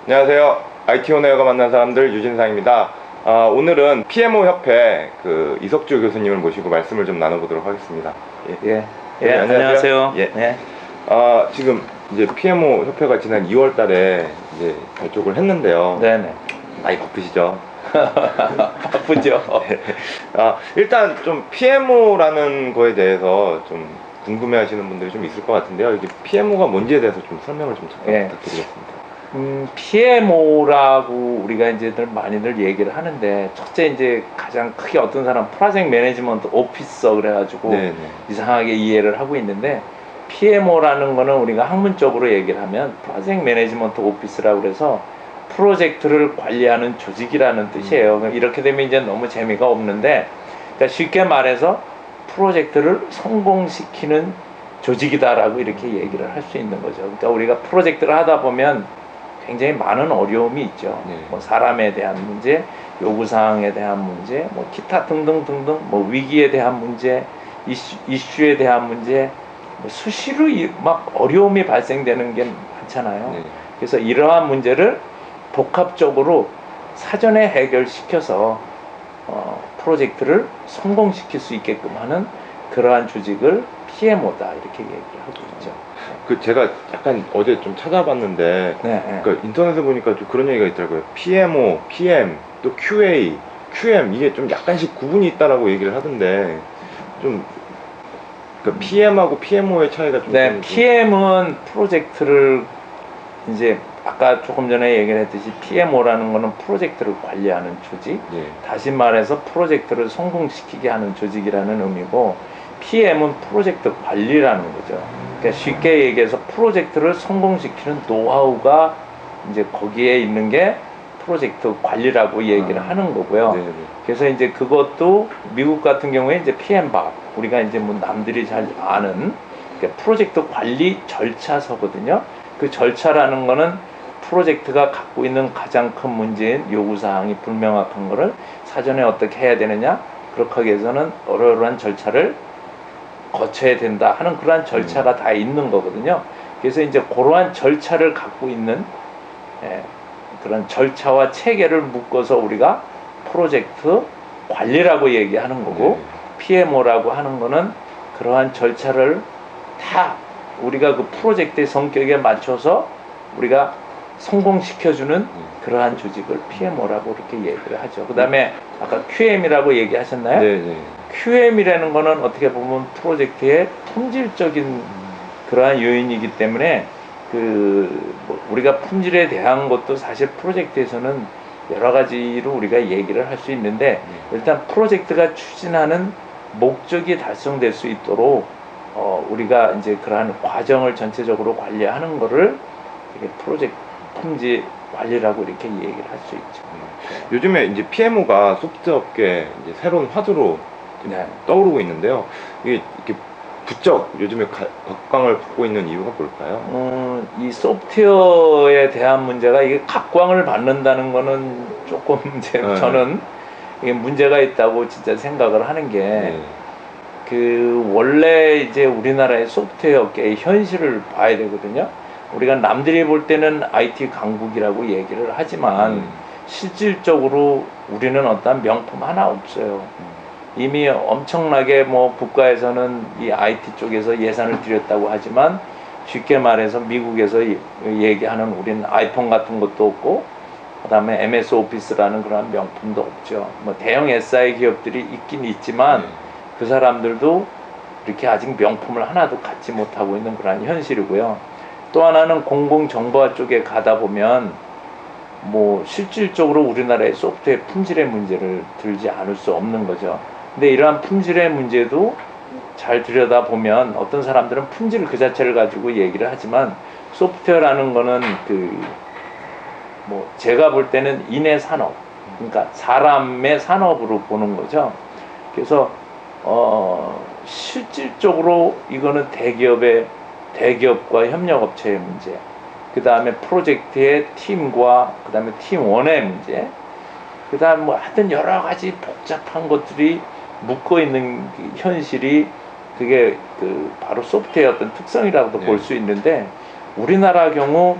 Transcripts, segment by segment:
안녕하세요. IT 오너가 만난 사람들 유진상입니다. 오늘은 PMO 협회 이석주 교수님을 모시고 말씀을 좀 나눠보도록 하겠습니다. 안녕하세요. 예. 네. 지금 이제 PMO 협회가 지난 2월 달에 이제 발족을 했는데요. 네네. 많이 바쁘시죠? 바쁘죠. 일단 좀 PMO라는 거에 대해서 좀 궁금해 하시는 분들이 좀 있을 것 같은데요. 이게 PMO가 뭔지에 대해서 좀 설명을 좀 잠깐 부탁드리겠습니다. PMO라고 우리가 이제 많이들 얘기를 하는데, 첫째 이제 가장 크게 어떤 사람 프로젝트 매니지먼트 오피서 그래가지고 네네. 이상하게 이해를 하고 있는데, PMO라는 거는 우리가 학문적으로 얘기를 하면 프로젝트 매니지먼트 오피스라고 그래서 프로젝트를 관리하는 조직이라는 뜻이에요. 이렇게 되면 이제 너무 재미가 없는데, 그러니까 쉽게 말해서 프로젝트를 성공시키는 조직이다라고 이렇게 얘기를 할 수 있는 거죠. 그러니까 우리가 프로젝트를 하다 보면 굉장히 많은 어려움이 있죠. 네. 뭐 사람에 대한 문제, 요구사항에 대한 문제, 뭐 기타 등등등등, 뭐 위기에 대한 문제, 이슈에 대한 문제, 뭐 수시로 막 어려움이 발생되는 게 많잖아요. 네. 그래서 이러한 문제를 복합적으로 사전에 해결시켜서 프로젝트를 성공시킬 수 있게끔 하는 그러한 조직을 PMO다 이렇게 얘기를 하고 있죠. 제가 약간 어제 좀 찾아봤는데, 네. 그러니까 인터넷에 보니까 좀 그런 얘기가 있더라고요. PMO, PM, 또 QA, QM 이게 좀 약간씩 구분이 있다라고 얘기를 하던데, 좀 그러니까 PM하고 PMO의 차이가 좀. 네, PM은 프로젝트를 이제 아까 조금 전에 얘기를 했듯이 PMO라는 거는 프로젝트를 관리하는 조직, 네. 다시 말해서 프로젝트를 성공시키게 하는 조직이라는 의미고, PM은 프로젝트 관리라는 거죠. 그러니까 쉽게 얘기해서 프로젝트를 성공시키는 노하우가 이제 거기에 있는 게 프로젝트 관리라고 얘기를 하는 거고요. 네네. 그래서 이제 그것도 미국 같은 경우에 이제 PM밥, 우리가 이제 뭐 남들이 잘 아는 그러니까 프로젝트 관리 절차서거든요. 그 절차라는 거는 프로젝트가 갖고 있는 가장 큰 문제인 요구사항이 불명확한 거를 사전에 어떻게 해야 되느냐, 그렇게 하기 위해서는 어려운 절차를 거쳐야 된다 하는 그러한 절차가 다 있는 거거든요. 그래서 이제 그러한 절차를 갖고 있는 그런 절차와 체계를 묶어서 우리가 프로젝트 관리라고 얘기하는 거고, PMO라고 하는 거는 그러한 절차를 다 우리가 그 프로젝트의 성격에 맞춰서 우리가 성공시켜주는 그러한 조직을 PMO라고 이렇게 얘기를 하죠. 그 다음에 아까 QM이라고 얘기하셨나요? 네네. QM이라는 거는 어떻게 보면 프로젝트의 품질적인 그러한 요인이기 때문에 뭐 우리가 품질에 대한 것도 사실 프로젝트에서는 여러 가지로 우리가 얘기를 할 수 있는데, 일단 프로젝트가 추진하는 목적이 달성될 수 있도록 우리가 이제 그러한 과정을 전체적으로 관리하는 거를 이게 프로젝트 품질 관리라고 이렇게 얘기를 할 수 있죠. 요즘에 이제 PMO가 소프트웨어 업계 이제 새로운 화두로 떠오르고 있는데요. 이게 이렇게 부쩍 요즘에 각광을 받고 있는 이유가 뭘까요? 이 소프트웨어에 대한 문제가 이게 각광을 받는다는 거는 조금 이제 저는 이게 문제가 있다고 진짜 생각을 하는 게, 원래 이제 우리나라의 소프트웨어 업계의 현실을 봐야 되거든요. 우리가 남들이 볼 때는 IT 강국이라고 얘기를 하지만 실질적으로 우리는 어떤 명품 하나 없어요. 이미 엄청나게 뭐 국가에서는 이 IT 쪽에서 예산을 들였다고 하지만, 쉽게 말해서 미국에서 얘기하는 우리는 아이폰 같은 것도 없고, 그 다음에 MS 오피스라는 그런 명품도 없죠. 뭐 대형 SI 기업들이 있긴 있지만 그 사람들도 이렇게 아직 명품을 하나도 갖지 못하고 있는 그런 현실이고요. 또 하나는 공공정보화 쪽에 가다 보면 뭐 실질적으로 우리나라의 소프트웨어 품질의 문제를 들지 않을 수 없는 거죠. 근데 이러한 품질의 문제도 잘 들여다보면 어떤 사람들은 품질 그 자체를 가지고 얘기를 하지만, 소프트웨어라는 거는 뭐 제가 볼 때는 인의 산업, 그러니까 사람의 산업으로 보는 거죠. 그래서 실질적으로 이거는 대기업과 협력업체의 문제, 그 다음에 프로젝트의 팀과 그 다음에 팀원의 문제, 그 다음 뭐 하여튼 여러 가지 복잡한 것들이 묶어 있는 현실이 그게 바로 소프트웨어 어떤 특성이라고도 볼 수 있는데, 우리나라 경우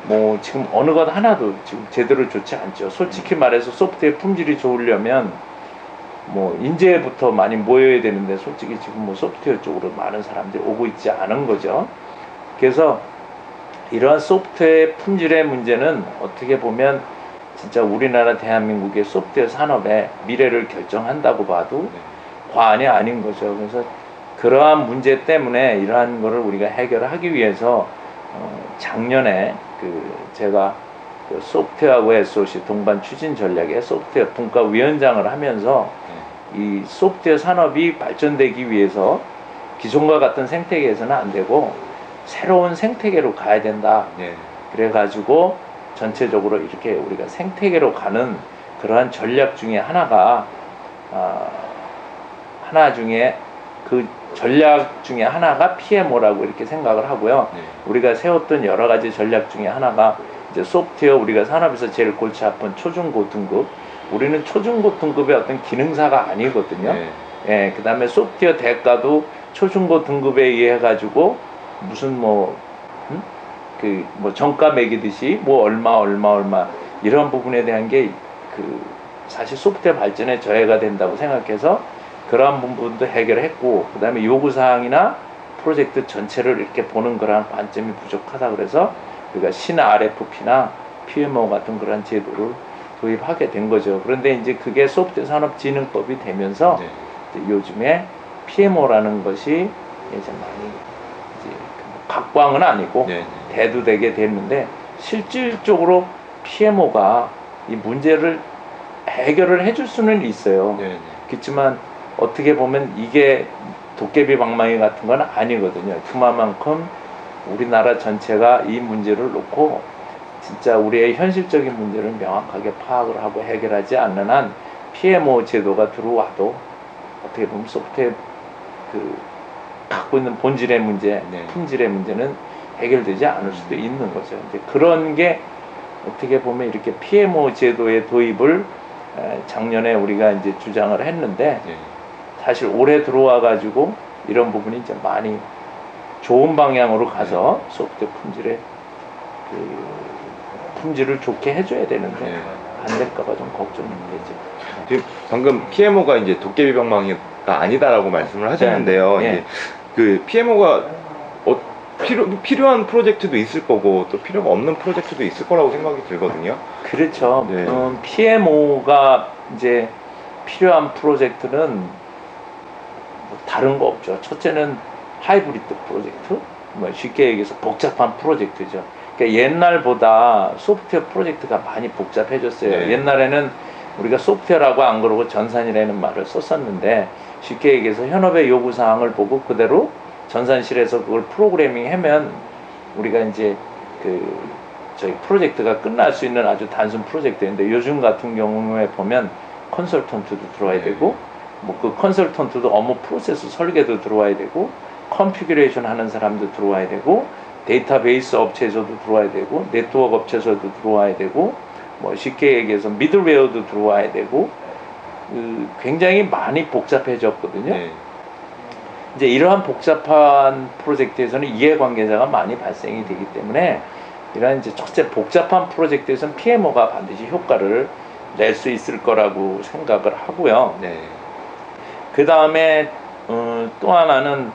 뭐 지금 어느 것 하나도 지금 제대로 좋지 않죠. 솔직히 말해서 소프트웨어 품질이 좋으려면 뭐 인재부터 많이 모여야 되는데 솔직히 지금 뭐 소프트웨어 쪽으로 많은 사람들이 오고 있지 않은 거죠. 그래서 이러한 소프트웨어 품질의 문제는 어떻게 보면 진짜 우리나라 대한민국의 소프트웨어 산업의 미래를 결정한다고 봐도 과언이 아닌 거죠. 그래서 그러한 문제 때문에 이러한 거를 우리가 해결하기 위해서 작년에 제가 그 소프트웨어하고 SOC 동반 추진 전략의 소프트웨어 분과위원장을 하면서 이 소프트웨어 산업이 발전되기 위해서 기존과 같은 생태계에서는 안 되고 새로운 생태계로 가야 된다. 그래가지고 전체적으로 이렇게 우리가 생태계로 가는 그러한 전략 중에 하나가 그 전략 중에 하나가 PMO라고 이렇게 생각을 하고요. 우리가 세웠던 여러 가지 전략 중에 하나가 이제 소프트웨어 우리가 산업에서 제일 골치 아픈 초중고 등급. 우리는 초중고 등급의 어떤 기능사가 아니거든요. 예, 그 다음에 소프트웨어 대가도 초중고 등급에 의해 가지고 무슨 뭐 정가 매기듯이 뭐 얼마 이런 부분에 대한 게 사실 소프트웨어 발전에 저해가 된다고 생각해서 그러한 부분도 해결했고, 그 다음에 요구사항이나 프로젝트 전체를 이렇게 보는 그러한 관점이 부족하다 그래서 우리가 신 RFP나 PMO 같은 그런 제도를 도입하게 된 거죠. 그런데 이제 그게 소프트웨어 산업진흥법이 되면서 이제 요즘에 PMO라는 것이 이제 많이 이제 각광은 아니고 대두되게 됐는데, 실질적으로 PMO가 이 문제를 해결을 해줄 수는 있어요. 그렇지만 어떻게 보면 이게 도깨비 방망이 같은 건 아니거든요. 그만큼 우리나라 전체가 이 문제를 놓고 진짜 우리의 현실적인 문제를 명확하게 파악을 하고 해결하지 않는 한 PMO 제도가 들어와도 어떻게 보면 소프트웨어 갖고 있는 본질의 문제, 품질의 문제는 해결되지 않을 수도 있는 거죠. 이제 그런 게 어떻게 보면 이렇게 PMO 제도의 도입을 작년에 우리가 이제 주장을 했는데, 사실 올해 들어와 가지고 이런 부분이 이제 많이 좋은 방향으로 가서 소프트웨어 품질을 좋게 해줘야 되는데 안 될까봐 좀 걱정이 되죠. 지금 방금 PMO가 이제 도깨비 방망이가 아니다라고 말씀을 하셨는데요. 이제 그 PMO가 필요한 프로젝트도 있을 거고 또 필요가 없는 프로젝트도 있을 거라고 생각이 들거든요. 그렇죠. PMO가 이제 필요한 프로젝트는 뭐 다른 거 없죠. 첫째는 하이브리드 프로젝트, 뭐 쉽게 얘기해서 복잡한 프로젝트죠. 그러니까 옛날보다 소프트웨어 프로젝트가 많이 복잡해졌어요. 옛날에는 우리가 소프트웨어라고 안 그러고 전산이라는 말을 썼었는데, 쉽게 얘기해서 현업의 요구사항을 보고 그대로 전산실에서 그걸 프로그래밍 하면 우리가 이제 저희 프로젝트가 끝날 수 있는 아주 단순 프로젝트인데, 요즘 같은 경우에 보면 컨설턴트도 들어와야 되고, 뭐 그 컨설턴트도 업무 프로세스 설계도 들어와야 되고, 컨피규레이션 하는 사람도 들어와야 되고, 데이터베이스 업체에서도 들어와야 되고, 네트워크 업체에서도 들어와야 되고, 뭐 쉽게 얘기해서 미들웨어도 들어와야 되고, 굉장히 많이 복잡해졌거든요. 이제 이러한 복잡한 프로젝트에서는 이해관계자가 많이 발생이 되기 때문에, 이러한 이제 첫째 복잡한 프로젝트에서는 PMO가 반드시 효과를 낼 수 있을 거라고 생각을 하고요. 그 다음에 또 하나는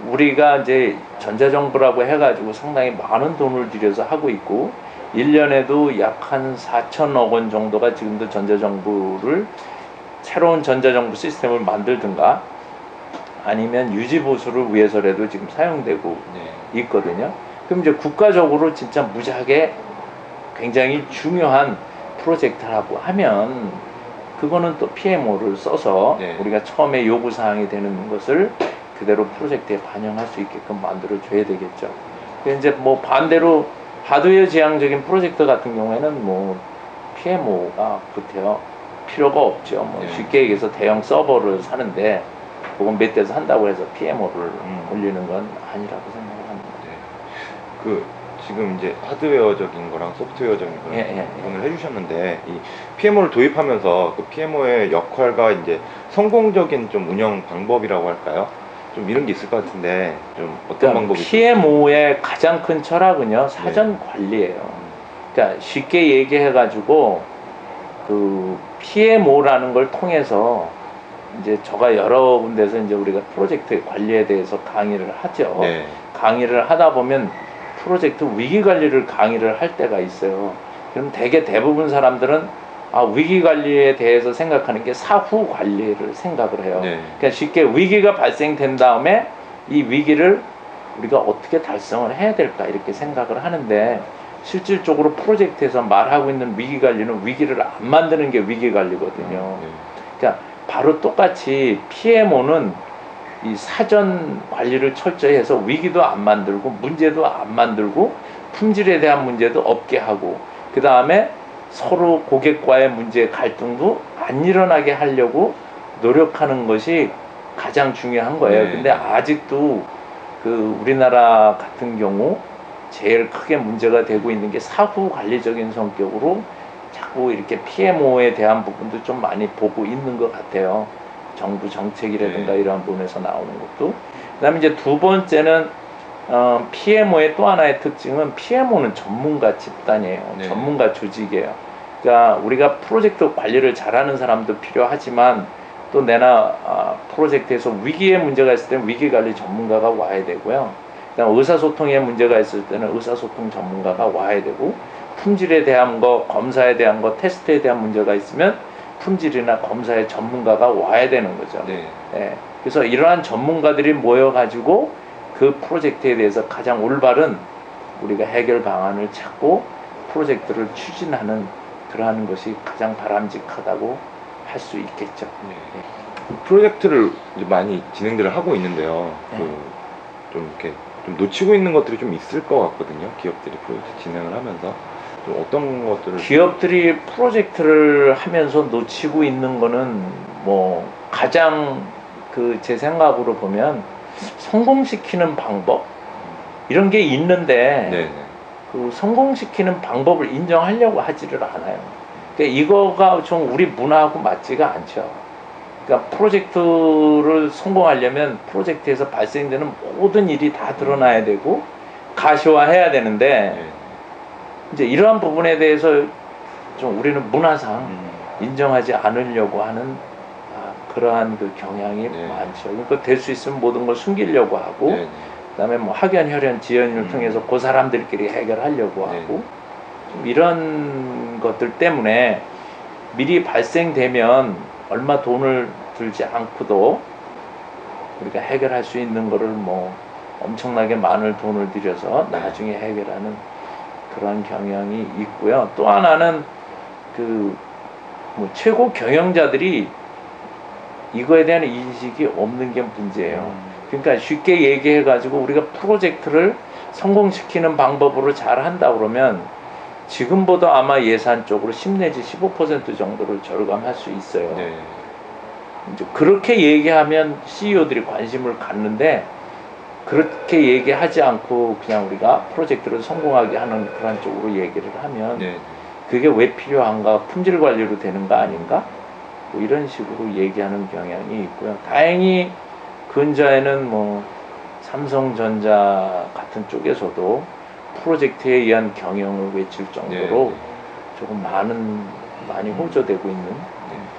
우리가 이제 전자정부라고 해가지고 상당히 많은 돈을 들여서 하고 있고, 1년에도 약 한 4천억 원 정도가 지금도 전자정부를 새로운 전자정부 시스템을 만들든가 아니면 유지보수를 위해서라도 지금 사용되고 있거든요. 그럼 이제 국가적으로 진짜 무지하게 굉장히 중요한 프로젝트라고 하면 그거는 또 PMO를 써서 우리가 처음에 요구사항이 되는 것을 그대로 프로젝트에 반영할 수 있게끔 만들어줘야 되겠죠. 이제 뭐 반대로 하드웨어 지향적인 프로젝트 같은 경우에는 뭐 PMO가 필요가 없죠. 뭐 쉽게 얘기해서 대형 서버를 사는데 그건 몇 대에서 한다고 해서 PMO를 올리는 건 아니라고 생각을 합니다. 지금 이제 하드웨어적인 거랑 소프트웨어적인 거랑 부분을 해주셨는데, 이 PMO를 도입하면서 그 PMO의 역할과 이제 성공적인 좀 운영 방법이라고 할까요? 좀 이런 게 있을 것 같은데 좀 어떤 방법이 PMO의 가장 큰 철학은요, 사전 관리예요. 그러니까 쉽게 얘기해가지고 그 PMO라는 걸 통해서 이제 저가 여러 군데서 이제 우리가 프로젝트 관리에 대해서 강의를 하죠. 네. 강의를 하다 보면 프로젝트 위기 관리를 강의를 할 때가 있어요. 그럼 대부분 사람들은 위기 관리에 대해서 생각하는 게 사후 관리를 생각을 해요. 네. 그러니까 쉽게 위기가 발생된 다음에 이 위기를 우리가 어떻게 달성을 해야 될까 이렇게 생각을 하는데, 실질적으로 프로젝트에서 말하고 있는 위기 관리는 위기를 안 만드는 게 위기 관리거든요. 네. 그러니까 바로 똑같이 PMO는 이 사전 관리를 철저히 해서 위기도 안 만들고 문제도 안 만들고 품질에 대한 문제도 없게 하고, 그 다음에 서로 고객과의 문제 갈등도 안 일어나게 하려고 노력하는 것이 가장 중요한 거예요. 네. 근데 아직도 그 우리나라 같은 경우 제일 크게 문제가 되고 있는 게 사후 관리적인 성격으로 자꾸 이렇게 PMO에 대한 부분도 좀 많이 보고 있는 것 같아요. 정부 정책이라든가 네. 이러한 부분에서 나오는 것도. 그 다음에 이제 두 번째는 PMO의 또 하나의 특징은 PMO는 전문가 집단이에요. 네. 전문가 조직이에요. 그러니까 우리가 프로젝트 관리를 잘하는 사람도 필요하지만 또 내나 프로젝트에서 위기의 문제가 있을 때는 위기관리 전문가가 와야 되고요. 그다음 의사소통에 문제가 있을 때는 의사소통 전문가가 와야 되고, 품질에 대한 거, 검사에 대한 거, 테스트에 대한 문제가 있으면 품질이나 검사의 전문가가 와야 되는 거죠. 네. 예. 그래서 이러한 전문가들이 모여가지고 그 프로젝트에 대해서 가장 올바른 우리가 해결 방안을 찾고 프로젝트를 추진하는 그러한 것이 가장 바람직하다고 할 수 있겠죠. 네. 프로젝트를 이제 많이 진행들을 하고 있는데요. 네. 좀 이렇게 좀 놓치고 있는 것들이 좀 있을 것 같거든요. 기업들이 프로젝트 진행을 하면서 좀 어떤 것들을 기업들이 프로젝트를 하면서 놓치고 있는 거는 뭐 가장 제 생각으로 보면 성공시키는 방법 이런 게 있는데 네. 그 성공시키는 방법을 인정하려고 하지를 않아요. 그러니까 이거가 좀 우리 문화하고 맞지가 않죠. 그러니까 프로젝트를 성공하려면 프로젝트에서 발생되는 모든 일이 다 드러나야 되고 가시화해야 되는데 네. 이제 이러한 부분에 대해서 좀 우리는 문화상 인정하지 않으려고 하는 그러한 그 경향이 네. 많죠. 그러니까 될 수 있으면 모든 걸 숨기려고 하고, 네. 그다음에 뭐 학연, 혈연, 지연을 통해서 그 사람들끼리 해결하려고 네. 하고, 좀 이런 것들 때문에 미리 발생되면 얼마 돈을 들지 않고도 우리가 해결할 수 있는 거를 뭐 엄청나게 많은 돈을 들여서 네. 나중에 해결하는 그런 경향이 있고요. 또 하나는 뭐 최고 경영자들이 이거에 대한 인식이 없는 게 문제예요. 그러니까 쉽게 얘기해가지고 우리가 프로젝트를 성공시키는 방법으로 잘 한다 그러면 지금보다 아마 예산 쪽으로 10 내지 15% 정도를 절감할 수 있어요. 네. 이제 그렇게 얘기하면 CEO들이 관심을 갖는데, 그렇게 얘기하지 않고 그냥 우리가 프로젝트를 성공하게 하는 그런 쪽으로 얘기를 하면 네. 그게 왜 필요한가, 품질 관리로 되는 거 아닌가, 뭐 이런 식으로 얘기하는 경향이 있고요. 다행히 근자에는 뭐 삼성전자 같은 쪽에서도 프로젝트에 의한 경영을 외칠 정도로 네. 조금 많이 호조되고 있는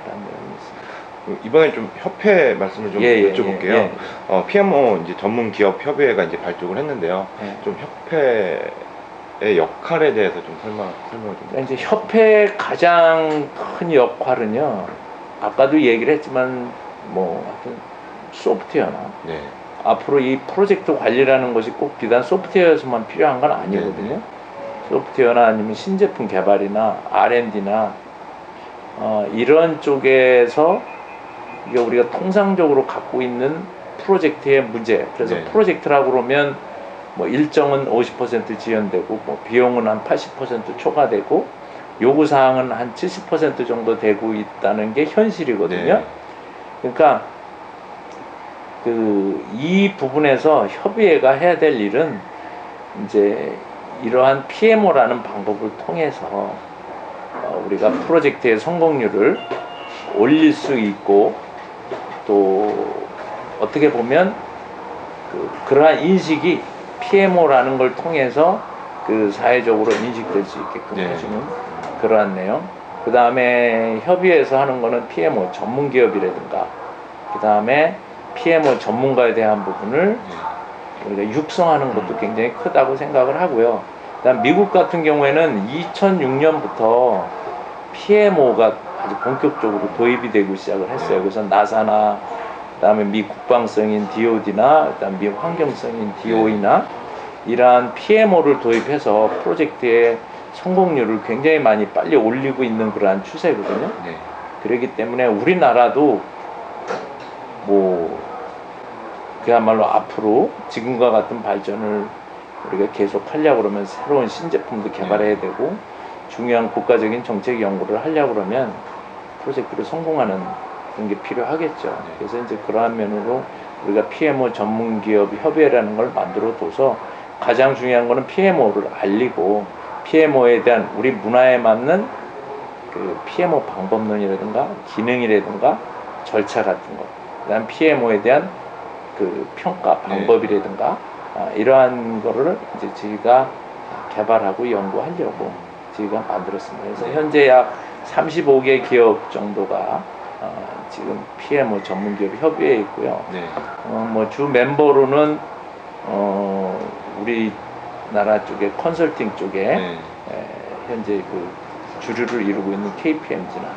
그런 내용이 있습니다. 이번에 좀 협회 말씀을 좀 여쭤볼게요. PMO 이제 전문 기업 협의회가 이제 발족을 했는데요. 좀 협회의 역할에 대해서 좀 설명을 좀. 이제 협회의 가장 큰 역할은요, 아까도 얘기를 했지만 뭐 하여튼 소프트웨어나 네. 앞으로 이 프로젝트 관리라는 것이 꼭 비단 소프트웨어에서만 필요한 건 아니거든요. 네. 소프트웨어나 아니면 신제품 개발이나 R&D나 이런 쪽에서 이게 우리가 통상적으로 갖고 있는 프로젝트의 문제. 그래서 네. 프로젝트라고 그러면 뭐 일정은 50% 지연되고 뭐 비용은 한 80% 초과되고 요구 사항은 한 70% 정도 되고 있다는 게 현실이거든요. 네. 그러니까 이 부분에서 협의회가 해야 될 일은 이제 이러한 PMO라는 방법을 통해서 우리가 프로젝트의 성공률을 올릴 수 있고, 또 어떻게 보면 그러한 인식이 PMO라는 걸 통해서 그 사회적으로 인식될 수 있게끔 네. 해주는 그러한 내용. 그 다음에 협의회에서 하는 거는 PMO 전문 기업이라든가, 그 다음에 PMO 전문가에 대한 부분을 우리가 육성하는 것도 굉장히 크다고 생각을 하고요. 그다음 미국 같은 경우에는 2006년부터 PMO가 아주 본격적으로 도입이 되고 시작을 했어요. 그래서 나사나 그다음에 미 국방성인 DOD나 그다음 미 환경성인 DOE나 이러한 PMO를 도입해서 프로젝트의 성공률을 굉장히 많이 빨리 올리고 있는 그러한 추세거든요. 네. 그렇기 때문에 우리나라도 뭐 그야말로 앞으로 지금과 같은 발전을 우리가 계속 하려고 그러면 새로운 신제품도 개발해야 되고 중요한 국가적인 정책 연구를 하려고 그러면 프로젝트를 성공하는 그런 게 필요하겠죠. 그래서 이제 그러한 면으로 우리가 PMO 전문기업 협의회라는 걸 만들어 둬서 가장 중요한 거는 PMO를 알리고 PMO에 대한 우리 문화에 맞는 그 PMO 방법론이라든가 기능이라든가 절차 같은 거, 그다음 PMO에 대한 그 평가 방법이라든가 이러한 거를 이제 저희가 개발하고 연구하려고 저희가 만들었습니다. 그래서 현재 약 35개 기업 정도가 지금 PMO 전문기업 협의회에 있고요. 네. 뭐 주 멤버로는 우리나라 쪽에 컨설팅 쪽에 네. 현재 그 주류를 이루고 있는 KPMG나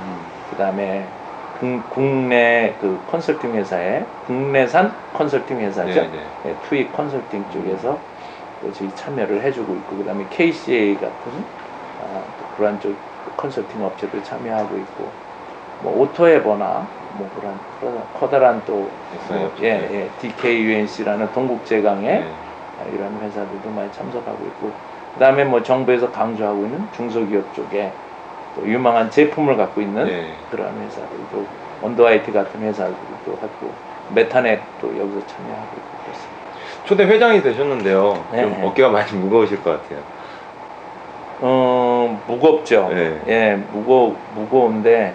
그 다음에 국내 그 컨설팅 회사에 국내산 컨설팅 회사죠. 네, 네. 투입 컨설팅 쪽에서 또 저희 참여를 해주고 있고, 그 다음에 KCA 같은 또 그러한 쪽 컨설팅 업체도 참여하고 있고, 뭐 오토에버나 뭐 그런 커다란 또 있어요. DKUNC라는 동국제강의 네. 이런 회사들도 많이 참석하고 있고, 그 다음에 뭐 정부에서 강조하고 있는 중소기업 쪽에 또 유망한 제품을 갖고 있는 네. 그런 회사들도 원더 IT 같은 회사들도 하고 메타넷도 여기서 참여하고 있고 그렇습니다. 초대 회장이 되셨는데요. 네, 좀 네. 어깨가 많이 무거우실 것 같아요. 무겁죠. 네. 예, 무거운데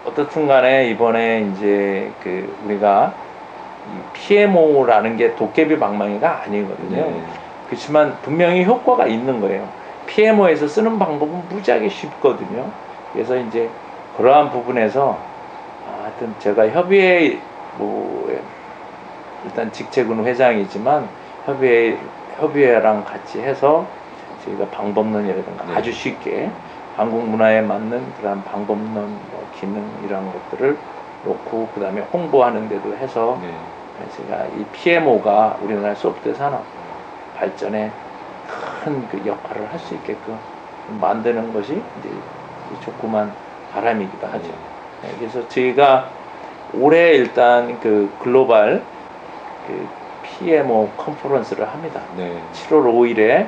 어떻든 간에 이번에 이제 그 우리가 이 PMO라는 게 도깨비 방망이가 아니거든요. 네. 그렇지만 분명히 효과가 있는 거예요. PMO에서 쓰는 방법은 무지하게 쉽거든요. 그래서 이제 그러한 부분에서 하여튼 제가 협의회 뭐 일단 직책은 회장이지만 협의회랑 같이 해서 저희가 방법론이라든가 네. 아주 쉽게 한국 문화에 맞는 그런 방법론, 뭐 기능 이런 것들을 놓고 그 다음에 홍보하는 데도 해서 네. 제가 이 PMO가 우리나라 소프트웨어 산업 발전에 큰 그 역할을 할 수 있게끔 만드는 것이 이제 조그만 바람이기도 하죠. 네, 그래서 저희가 올해 일단 그 글로벌 그 PMO 컨퍼런스를 합니다. 네. 7월 5일에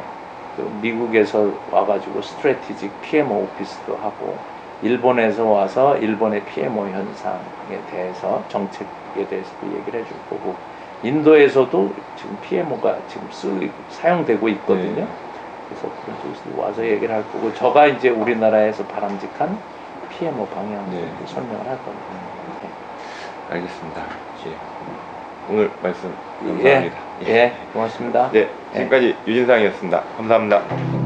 그 미국에서 와가지고 스트래티직 PMO 오피스도 하고, 일본에서 와서 일본의 PMO 현상에 대해서 정책에 대해서도 얘기를 해줄 거고, 인도에서도 지금 PMO가 지금 사용되고 있거든요. 네. 그래서 그런 쪽에서 와서 얘기를 할 거고, 저가 이제 우리나라에서 바람직한 PMO 방향을 네. 설명을 할 겁니다. 네. 알겠습니다. 예. 오늘 말씀 감사합니다. 예, 고맙습니다. 네, 지금까지 유진상이었습니다. 감사합니다.